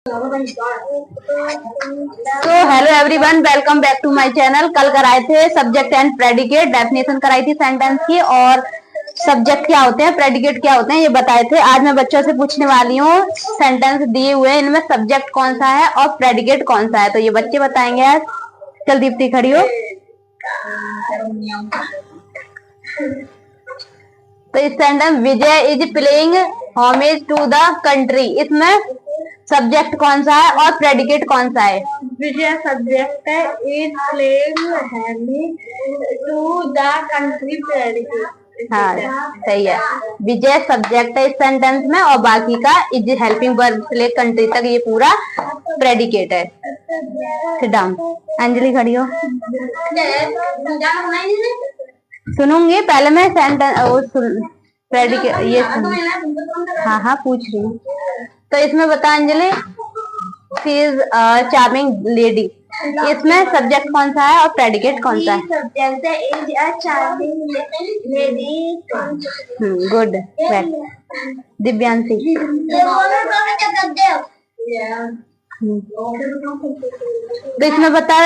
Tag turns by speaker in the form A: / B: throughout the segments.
A: तो hello everyone, welcome back to my channel. कल कराए थे सब्जेक्ट एंड प्रेडिकेट, डेफिनेशन कराई थी सेंटेंस की, और सब्जेक्ट क्या होते हैं, प्रेडिकेट क्या होते हैं, ये बताए थे। आज मैं बच्चों से पूछने वाली हूँ, सेंटेंस दिए हुए हैं, इनमें सब्जेक्ट कौन सा है और प्रेडिकेट कौन सा है, तो ये बच्चे बताएंगे आज। चल दीप्ति खड़ी हो। तो इस sentence Vijay is playing homage to the country, इसमें सब्जेक्ट कौन सा है और प्रेडिकेट कौन सा है?
B: विजय सब्जेक्ट है, is playing homage to the country predicate.
A: हाँ सही है। विजय सब्जेक्ट है इस सेंटेंस में, और बाकी का इज हेल्पिंग वर्ब से लेकर कंट्री तक ये पूरा प्रेडिकेट है। Sit down. अंजलि खड़ी हो। सुनूंगी पहले मैं सेंटेंस प्रेडिकेट ये सुन। हाँ पूछ रही हूँ। तो इसमें बता Anjali, she is charming lady, इसमें सब्जेक्ट कौन सा है और प्रेडिकेट कौन सा है?
B: सब्जेक्ट है is a charming lady.
A: Good. Divyanshi. तो इसमें बता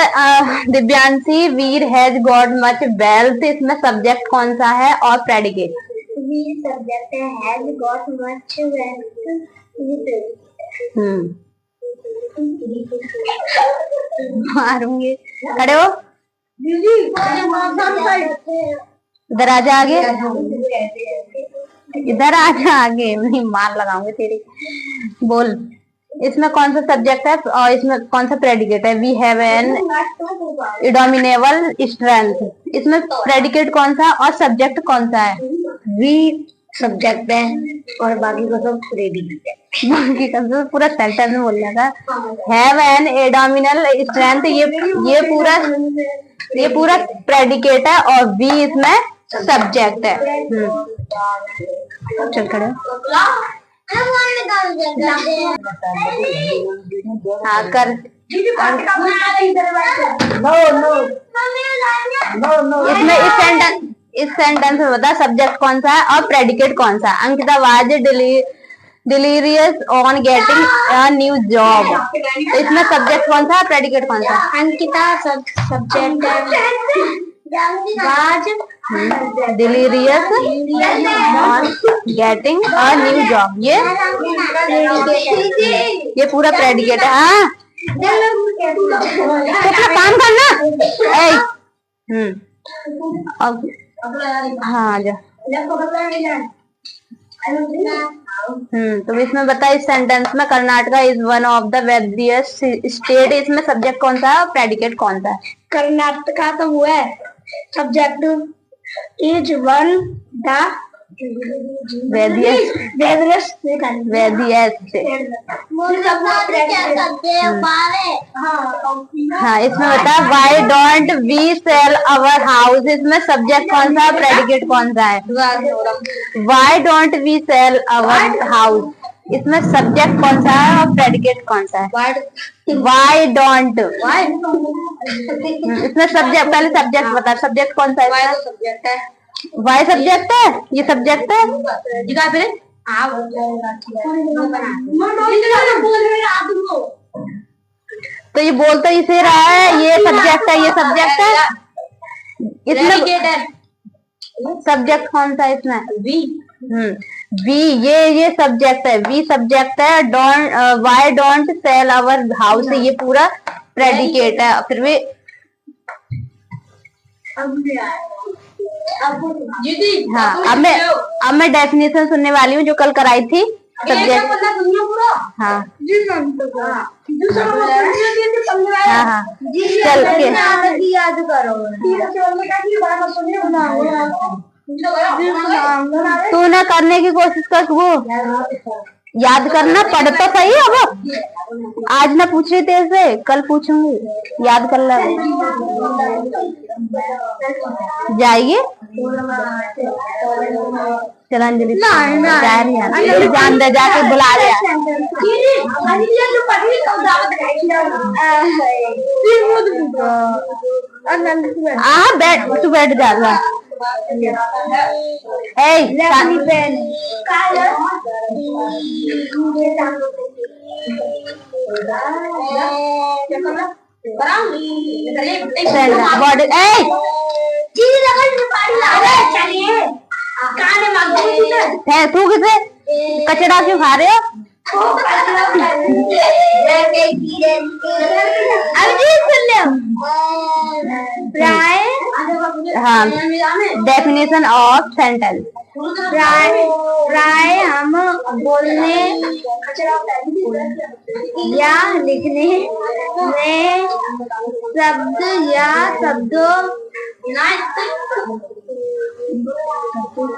A: दिव्यांशी, वीर हैज गॉट मच वेल्थ, इसमें सब्जेक्ट कौन सा है और प्रेडिकेट?
B: वीर सब्जेक्ट है, हैज गॉट मच वेल्थ।
A: मारूंगी। खड़े हो। इधर आजा आगे, इधर आजा आगे, नहीं मार लगाऊंगी तेरी। बोल, इसमें कौन सा सब्जेक्ट है और इसमें कौन सा प्रेडिकेट है? वी हैव एन इनडोमिनेबल स्ट्रेंथ, इसमें प्रेडिकेट कौन सा और सब्जेक्ट कौन सा है?
B: वी सब्जेक्ट है और बाकी का सब प्रेडिकेट है।
A: बाकी का सब पूरा सेंटेंस में बोलना था। हैव एन एडोमिनल स्ट्रेंथ, ये पूरा प्रेडिकेट है, और वी इसमें सब्जेक्ट है। चल खड़े। हाँ कर। इसमें इस सेंटेंस में बता सब्जेक्ट कौन सा है और प्रेडिकेट कौन सा है? Ankita was delirious on getting a new job, तो इसमें सब्जेक्ट कौन सा है, प्रेडिकेट कौन सा है?
B: अंकिता सब्जेक्ट है, was
A: delirious on getting a new job, ये पूरा प्रेडिकेट है। हाँ तो काम करना। हाँ जा। तो इसमें बता, इस सेंटेंस में Karnataka is one of the wealthiest state, इसमें सब्जेक्ट कौन सा है और प्रेडिकेट कौन सा है?
B: कर्नाटका तो वो है, subject is one the
A: wealthiest. हाँ इसमें बता, why don't we sell our house, इसमें सब्जेक्ट कौन सा है, प्रेडिकेट कौन सा है? Why don't we sell our house, इसमें सब्जेक्ट कौन सा है और प्रेडिकेट कौन सा है? Why don't. इसमें सब्जेक्ट, पहले सब्जेक्ट बता, सब्जेक्ट कौन सा है?
B: सब्जेक्ट है,
A: वाई सब्जेक्ट है, ये सब्जेक्ट है। तो ये बोल तो इसे रहा है, ये सब्जेक्ट है, ये सब्जेक्ट है। इसमें सब्जेक्ट कौन सा है इसमें? वी, ये सब्जेक्ट है, वी सब्जेक्ट है। Don't, why don't sell our house, ये पूरा प्रेडिकेट है। फिर भी हाँ, अब मैं डेफिनेशन सुनने वाली हूँ जो कल कराई थी सब्जेक्ट। हाँ हाँ चल के
B: याद करो।
A: तू ना करने की कोशिश कर, वो याद करना, पढ़ तो सही। अब आज ना पूछ रही तेरे से, कल पूछूंगी, याद कर ले। जाइए चल अंजलि, जान दे, जाके बुला ले। हाँ बैठ, तू बैठ जा। बॉडी तू किसे कचरा क्यों खा रहे हो? हाँ, डेफिनेशन ऑफ सेंटेंस।
B: प्राय हम बोलने या लिखने में शब्द या शब्दों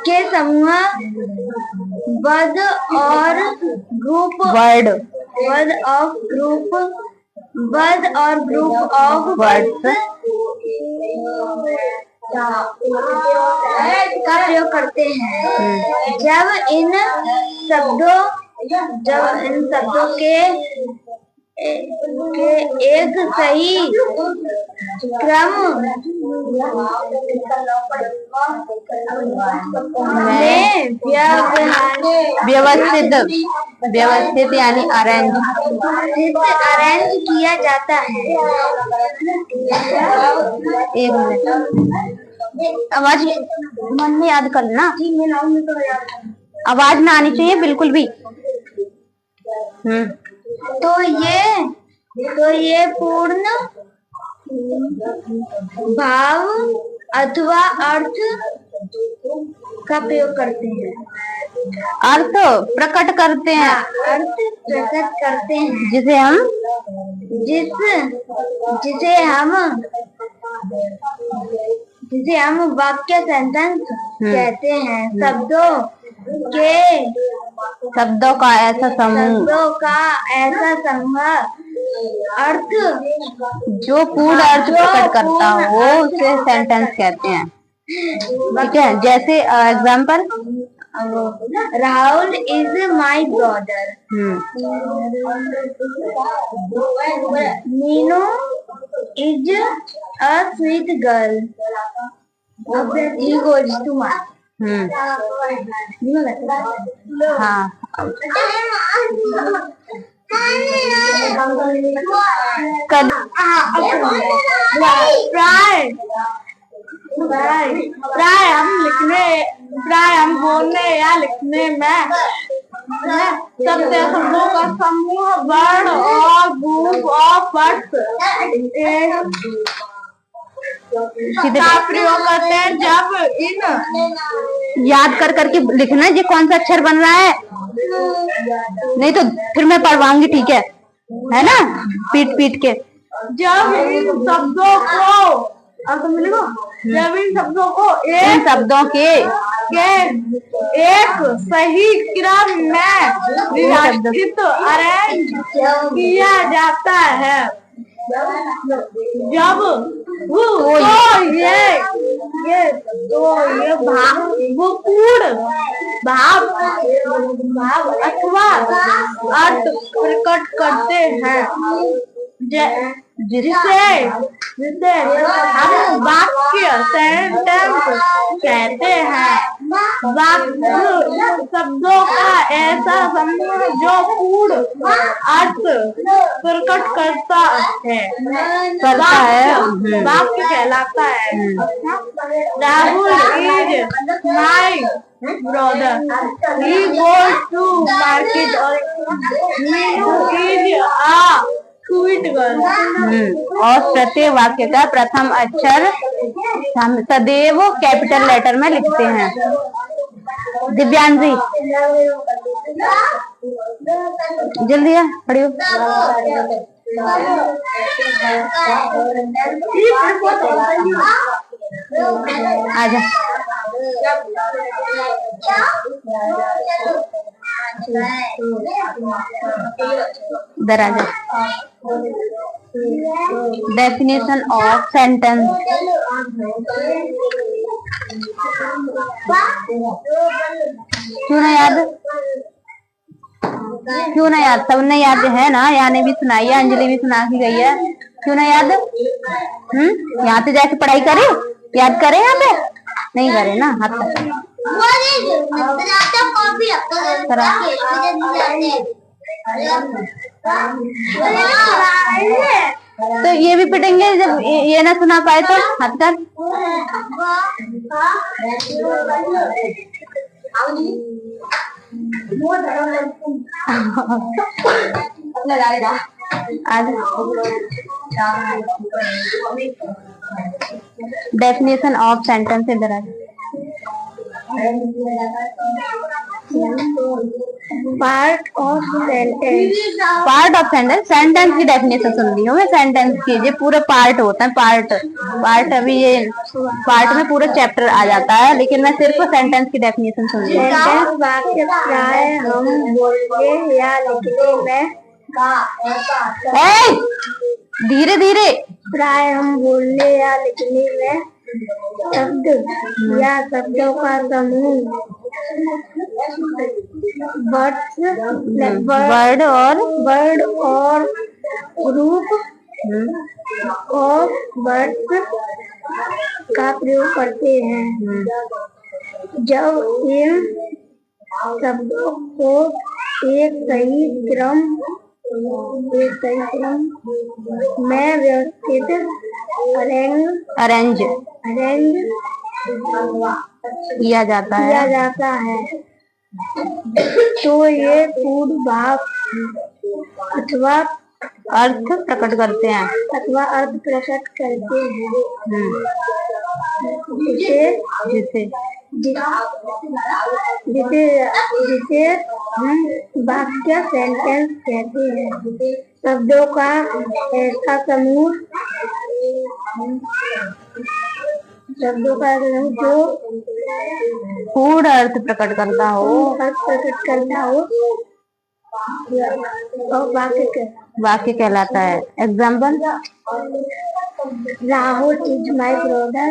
B: के समूह वर्ड और ग्रुप ऑफ वर्ड्स का प्रयोग करते हैं। जब इन शब्दों के एक सही क्रम में
A: व्यवस्थित यानी अरेंज
B: किया जाता है।
A: एक मिनट, आवाज मन में याद कर ना, आवाज ना आनी चाहिए बिल्कुल भी।
B: तो ये पूर्ण भाव अथवा अर्थ का प्रयोग करते हैं।
A: अर्थ प्रकट करते हैं।
B: अर्थ प्रकट करते हैं
A: जिसे हम
B: वाक्य सेंटेंस कहते हैं।
A: शब्दों का ऐसा समूह
B: अर्थ
A: जो पूर्ण अर्थ प्रकट करता हो उसे सेंटेंस कहते हैं। ठीक है, जैसे example,
B: Rahul is my brother. Meenu is a sweet girl. Ego is too much.
A: हाँ,
B: प्राय हम बोलने या लिखने में शब्दों का समूह वर्ण और ग्रुप ऑफ वर्ड्स का प्रयोग करते हैं। जब इन
A: याद कर करके लिखना ये कौन सा अक्षर बन रहा है, नहीं तो फिर मैं पढ़वाऊंगी। ठीक है ना, पीट के।
B: जब इन शब्दों को जब इन शब्दों के एक सही क्रम में व्यवस्थित अरेंज किया जाता है। जब वो पूर्ण भाव अथवा अर्थ प्रकट करते हैं, जिसे हम वाक्य सेंटेंस कहते हैं। वाक्य शब्दों का ऐसा समूह जो पूर्ण अर्थ प्रकट करता है वाक्य कहलाता है। Rahul is my brother. He goes to market. Meenu is a sweet girl.
A: और प्रत्येक वाक्य का प्रथम अक्षर हम सदैव कैपिटल लेटर में लिखते हैं। दिव्यांशी जल्दी है, पढ़ियो। आजा, इधर आजा। Definition of sentence. क्यों ना याद, सबने याद है ना, यानी भी सुनाई है, अंजलि भी सुना के गई है। क्यों ना याद? यहाँ पे जाके पढ़ाई करे, याद करे, यहाँ पे नहीं करे ना, हाथ तक तो ये भी पिटेंगे जब ये ना सुना पाए तो हद कर। डेफिनेशन ऑफ सेंटेंस इधर आ।
B: Part of sentence.
A: Part of sentence, sentence की डेफिनेशन सुन रही हूँ मैं। सेंटेंस की ये पूरा पार्ट होता है, पार्ट पार्ट। अभी ये पार्ट में पूरा चैप्टर आ जाता है, लेकिन मैं सिर्फ सेंटेंस की डेफिनेशन सुन रही हूँ।
B: सेंटेंस वाक्य प्राय हम बोलने या लिखने में,
A: धीरे धीरे,
B: प्राय हम बोलने या लिखने में शब्द या शब्दों का समूह,
A: वर्ड
B: और ग्रुप ऑफ वर्ड्स का प्रयोग करते हैं। जब इन शब्दों को एक सही क्रम में व्यवस्थित
A: अरेंज किया जाता है तो ये पूर्ण भाव अथवा अर्थ प्रकट करते हैं।
B: जिसे हम वाक्य सेंटेंस कहते हैं। शब्दों का ऐसा समूह जो
A: पूर्ण अर्थ प्रकट करता हो वाक्य कहलाता है। Example,
B: Rahul is my brother,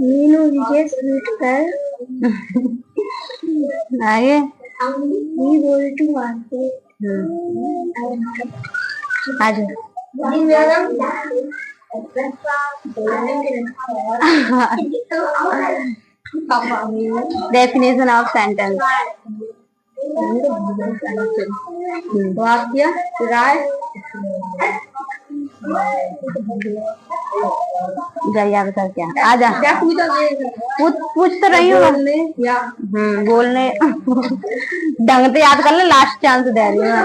B: Meenu Vijay sweet कर,
A: आगे
B: we go to market।
A: आज डेफिनेशन ऑफ सेंटेंस। वाक्य राय जया बता क्या आजा पूछ तो रही हूँ। बोलने ढंग से याद कर ले, लास्ट चांस दे रही हूँ।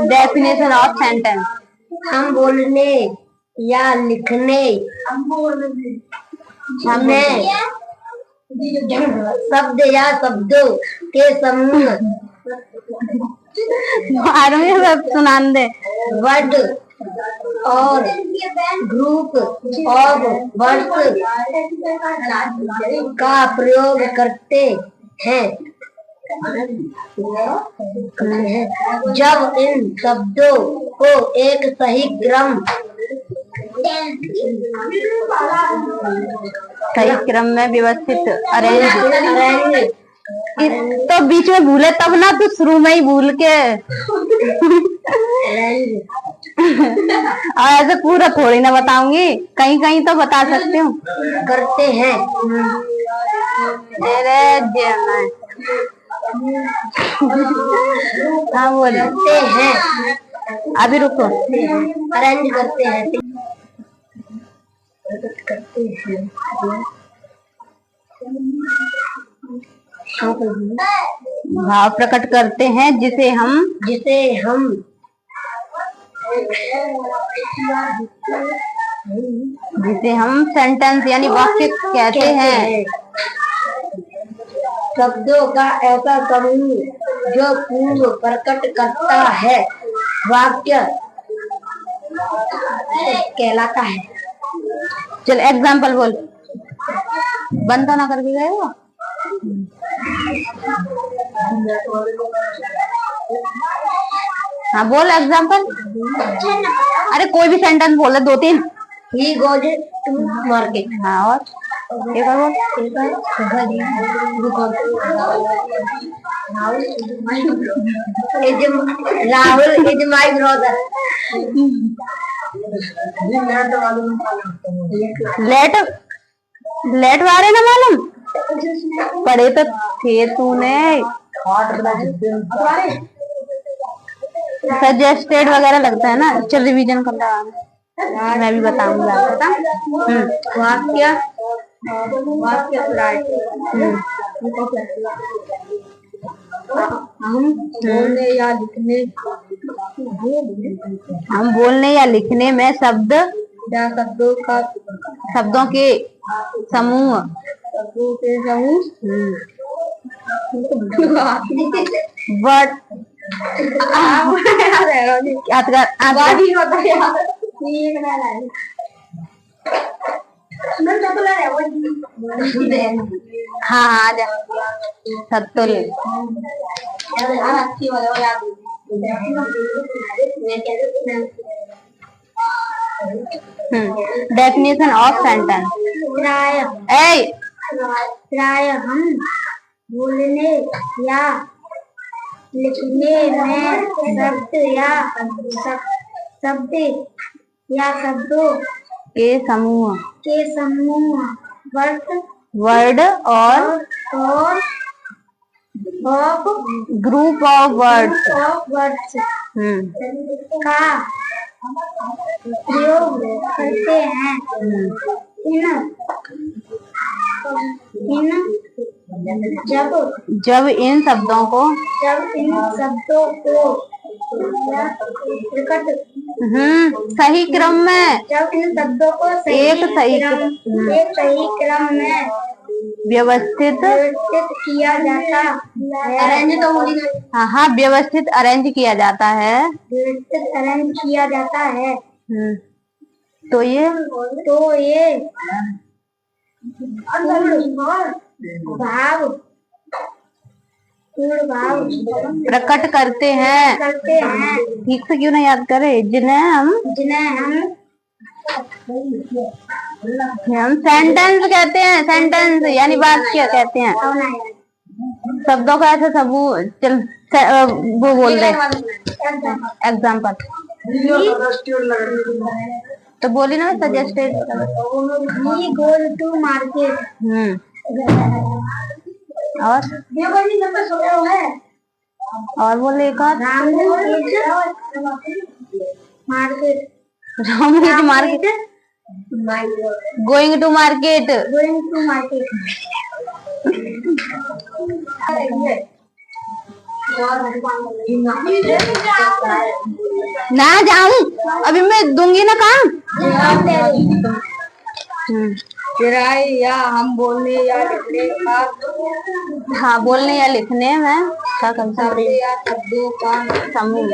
A: Definition of sentence.
B: हम बोलने या लिखने में शब्द या शब्दों के समूह,
A: सुनान दे,
B: वर्ड और ग्रुप ऑफ वर्ड्स का प्रयोग करते हैं। जब इन शब्दों को एक सही
A: क्रम में व्यवस्थित अरेंज। तो बीच में भूले तब ना, तो शुरू में ही भूल के और ऐसे पूरा थोड़ी ना बताऊंगी, कहीं कहीं तो बता सकती हूँ।
B: करते हैं।
A: हाँ बोलते
B: हैं।
A: अभी रुको,
B: अरेंज करते हैं।
A: भाव प्रकट करते हैं जिसे हम सेंटेंस यानी वाक्य कहते हैं।
B: शब्दों का ऐसा समूह जो पूर्व प्रकट करता है वाक्य कहलाता है।
A: चल एग्जाम्पल बोल, बंद तो ना करके गए हो। हाँ बोल एग्जाम्पल। अरे कोई भी सेंटेंस बोल, 2-3।
B: He goes to market।
A: हाँ और एक और
B: Rahul is my brother.
A: Late वाले ना मालूम, पढ़े तो थे तूने, सजेस्टेड वगैरह लगता है ना। चल रिवीजन कर रहा है, मैं भी बताऊंगा। वाक्य हम बोलने या लिखने में शब्दों के समूह वर्ड हाँ सत्तुल। Definition of sentence.
B: प्राय हम बोलने या लिखने में शब्दों
A: के समूह वर्ड और ग्रुप ऑफ वर्ड्स
B: का प्रयोग करते हैं।
A: जब इन शब्दों को सही क्रम में एक सही
B: क्रम में
A: व्यवस्थित
B: किया जाता है।
A: हाँ व्यवस्थित अरेंज किया जाता है। तो ये भाव प्रकट करते हैं। ठीक से क्यों नहीं याद करे? जिन्हें हम सेंटेंस कहते हैं। सेंटेंस यानी वाक्य कहते हैं। शब्दों का ऐसा समूह। चल वो बोल रहे एग्जाम्पल तो बोली ना सजेस्टेड।
B: Goal to market.
A: और बोले एक और
B: मार्केट
A: गोइंग टू मार्केट। ना जाऊं अभी, मैं दूंगी ना काम।
B: या हम बोलने या लिखने का
A: हाँ बोलने या लिखने में क्या
B: शब्दों का
A: समूह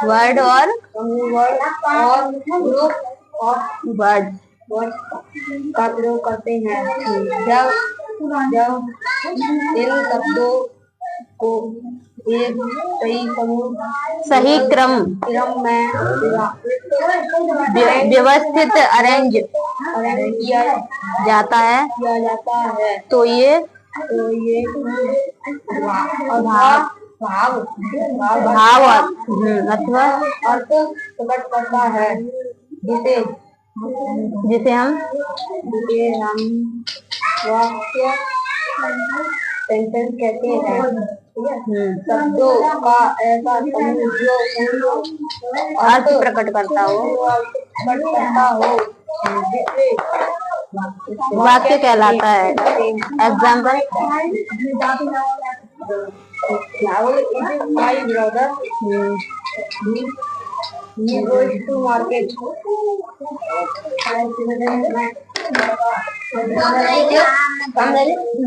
A: वर्ड और
B: ग्रुप ऑफ
A: वर्ड
B: का प्रयोग करते हैं। जब इन शब्दों को एक
A: सही क्रम
B: में
A: व्यवस्थित अरेंज
B: किया
A: जाता है। तो ये भाव अथवा
B: अर्थ प्रकट करता है,
A: जिसे हम
B: वाक्य सेंटेंस कहते हैं। शब्दों का ऐसा समूह जो
A: अर्थ प्रकट करता हो वाक्य कहलाता है। Example
B: my brother he goes to market।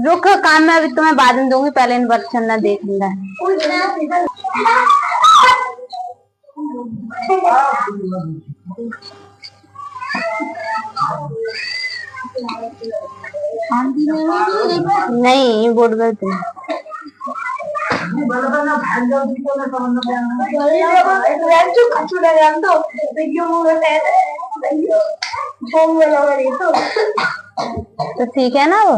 A: रुक काम में अभी तुम्हें बाद में दूंगी, पहले इन वर्ड चलना देख लेना। नहीं बोर्ड पर तुम तो ठीक है ना। वो